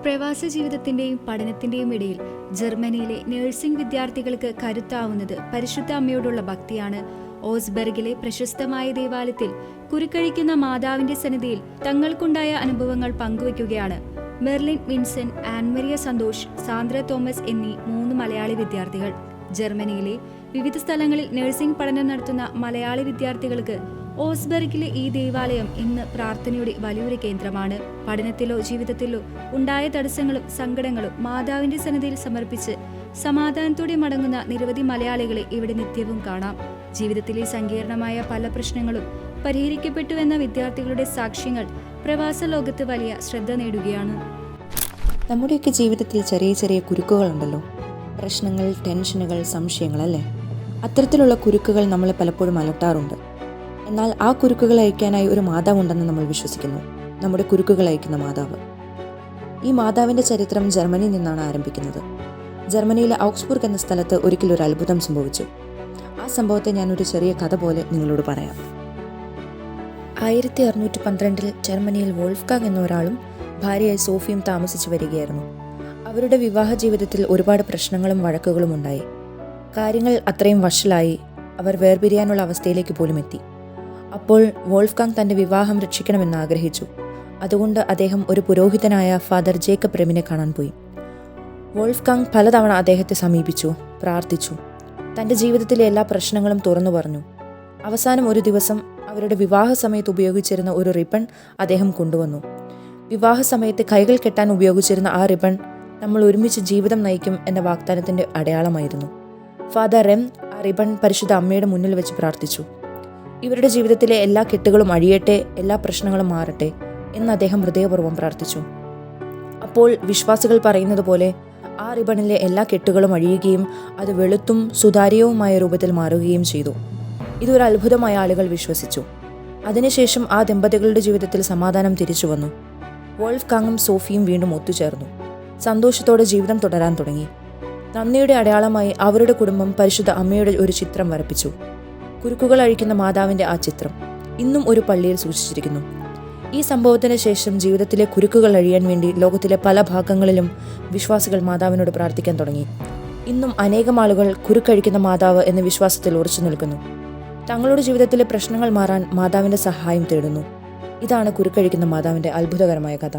പ്രവാസ ജീവിതത്തിന്റെയും പഠനത്തിന്റെയും ഇടയിൽ ജർമ്മനിയിലെ നഴ്സിംഗ് വിദ്യാർത്ഥികൾക്ക് കരുത്താവുന്നത് പരിശുദ്ധ അമ്മയോടുള്ള ഭക്തിയാണ്. ഓസ്ബെർഗിലെ പ്രശസ്തമായ ദേവാലയത്തിൽ കുരുക്കഴിക്കുന്ന മാതാവിന്റെ സന്നിധിയിൽ തങ്ങൾക്കുണ്ടായ അനുഭവങ്ങൾ പങ്കുവയ്ക്കുകയാണ് മെർലിൻ വിൻസെന്റ്, ആൻമരിയ സന്തോഷ്, സാന്ദ്ര തോമസ് എന്നീ 3 മലയാളി വിദ്യാർത്ഥികൾ. ജർമ്മനിയിലെ വിവിധ സ്ഥലങ്ങളിൽ നഴ്സിംഗ് പഠനം നടത്തുന്ന മലയാളി വിദ്യാർത്ഥികൾക്ക് ഓസ്ബെർഗിലെ ഈ ദേവാലയം ഇന്ന് പ്രാർത്ഥനയുടെ വലിയൊരു കേന്ദ്രമാണ്. പഠനത്തിലോ ജീവിതത്തിലോ ഉണ്ടായ തടസ്സങ്ങളും സങ്കടങ്ങളും മാതാവിന്റെ സന്നിധിയിൽ സമർപ്പിച്ച് സമാധാനത്തോടെ മടങ്ങുന്ന നിരവധി മലയാളികളെ ഇവിടെ നിത്യവും കാണാം. ജീവിതത്തിലെ സങ്കീർണമായ പല പ്രശ്നങ്ങളും പരിഹരിക്കപ്പെട്ടുവെന്ന വിദ്യാർത്ഥികളുടെ സാക്ഷ്യങ്ങൾ പ്രവാസ ലോകത്ത് വലിയ ശ്രദ്ധ നേടുകയാണ്. നമ്മുടെയൊക്കെ ജീവിതത്തിൽ ചെറിയ ചെറിയ കുരുക്കുകളുണ്ടല്ലോ, പ്രശ്നങ്ങൾ, ടെൻഷനുകൾ, സംശയങ്ങൾ അല്ലേ? അത്തരത്തിലുള്ള കുരുക്കുകൾ നമ്മളെ പലപ്പോഴും അലട്ടാറുണ്ട്. എന്നാൽ ആ കുരുക്കുകൾ അയക്കാനായി ഒരു മാതാവുണ്ടെന്ന് നമ്മൾ വിശ്വസിക്കുന്നു, നമ്മുടെ കുരുക്കുകൾ അയക്കുന്ന മാതാവ്. ഈ മാതാവിൻ്റെ ചരിത്രം ജർമ്മനിയിൽ നിന്നാണ് ആരംഭിക്കുന്നത്. ജർമ്മനിയിലെ ഔഗ്സ്ബുർഗ് എന്ന സ്ഥലത്ത് ഒരിക്കൽ ഒരു അത്ഭുതം സംഭവിച്ചു. ആ സംഭവത്തെ ഞാനൊരു ചെറിയ കഥ പോലെ നിങ്ങളോട് പറയാം. 1612 ജർമ്മനിയിൽ വോൾഫ്ഗാങ് എന്ന ഒരാളും ഭാര്യയായി സോഫിയും താമസിച്ചു വരികയായിരുന്നു. അവരുടെ വിവാഹ ജീവിതത്തിൽ ഒരുപാട് പ്രശ്നങ്ങളും വഴക്കുകളും ഉണ്ടായി. കാര്യങ്ങൾ അത്രയും വഷളായി അവർ വേർപിരിയാനുള്ള അവസ്ഥയിലേക്ക് പോലും എത്തി. അപ്പോൾ വോൾഫ്ഗാങ് തൻ്റെ വിവാഹം രക്ഷിക്കണമെന്ന് ആഗ്രഹിച്ചു. അതുകൊണ്ട് അദ്ദേഹം ഒരു പുരോഹിതനായ ഫാദർ ജേക്കബ് റെമിനെ കാണാൻ പോയി. വോൾഫ്ഗാങ് പലതവണ അദ്ദേഹത്തെ സമീപിച്ചു, പ്രാർത്ഥിച്ചു, തൻ്റെ ജീവിതത്തിലെ എല്ലാ പ്രശ്നങ്ങളും തുറന്നു പറഞ്ഞു. അവസാനം ഒരു ദിവസം അവരുടെ വിവാഹ സമയത്ത് ഉപയോഗിച്ചിരുന്ന ഒരു റിബൺ അദ്ദേഹം കൊണ്ടുവന്നു. വിവാഹ സമയത്ത് കൈകൾ കെട്ടാൻ ഉപയോഗിച്ചിരുന്ന ആ റിബൺ നമ്മൾ ഒരുമിച്ച് ജീവിതം നയിക്കും എന്ന വാഗ്ദാനത്തിൻ്റെ അടയാളമായിരുന്നു. ഫാദർ റെം ആ റിബൺ പരിശുദ്ധ അമ്മയുടെ മുന്നിൽ വെച്ച് പ്രാർത്ഥിച്ചു. ഇവരുടെ ജീവിതത്തിലെ എല്ലാ കെട്ടുകളും അഴിയട്ടെ, എല്ലാ പ്രശ്നങ്ങളും മാറട്ടെ എന്ന് അദ്ദേഹം ഹൃദയപൂർവ്വം പ്രാർത്ഥിച്ചു. അപ്പോൾ വിശ്വാസികൾ പറയുന്നത് പോലെ ആ റിബണിലെ എല്ലാ കെട്ടുകളും അഴിയുകയും അത് വെളുത്തും സുതാര്യവുമായ രൂപത്തിൽ മാറുകയും ചെയ്തു. ഇതൊരു അത്ഭുതമായ ആളുകൾ വിശ്വസിച്ചു. അതിനുശേഷം ആ ദമ്പതികളുടെ ജീവിതത്തിൽ സമാധാനം തിരിച്ചു വന്നു. വോൾഫ്ഗാങ്ങും സോഫിയും വീണ്ടും ഒത്തുചേർന്നു. സന്തോഷത്തോടെ ജീവിതം തുടരാൻ തുടങ്ങി. നന്ദിയുടെ അടയാളമായി അവരുടെ കുടുംബം പരിശുദ്ധ അമ്മയുടെ ഒരു ചിത്രം വരപ്പിച്ചു. കുരുക്കുകൾ അഴിക്കുന്ന മാതാവിൻ്റെ ആ ചിത്രം ഇന്നും ഒരു പള്ളിയിൽ സൂക്ഷിച്ചിരിക്കുന്നു. ഈ സംഭവത്തിന് ശേഷം ജീവിതത്തിലെ കുരുക്കുകൾ അഴിയാൻ വേണ്ടി ലോകത്തിലെ പല ഭാഗങ്ങളിലും വിശ്വാസികൾ മാതാവിനോട് പ്രാർത്ഥിക്കാൻ തുടങ്ങി. ഇന്നും അനേകം ആളുകൾ കുരുക്കഴിക്കുന്ന മാതാവ് എന്ന വിശ്വാസത്തിൽ ഉറച്ചു നിൽക്കുന്നു. തങ്ങളുടെ ജീവിതത്തിലെ പ്രശ്നങ്ങൾ മാറാൻ മാതാവിൻ്റെ സഹായം തേടുന്നു. ഇതാണ് കുരുക്കഴിക്കുന്ന മാതാവിൻ്റെ അത്ഭുതകരമായ കഥ.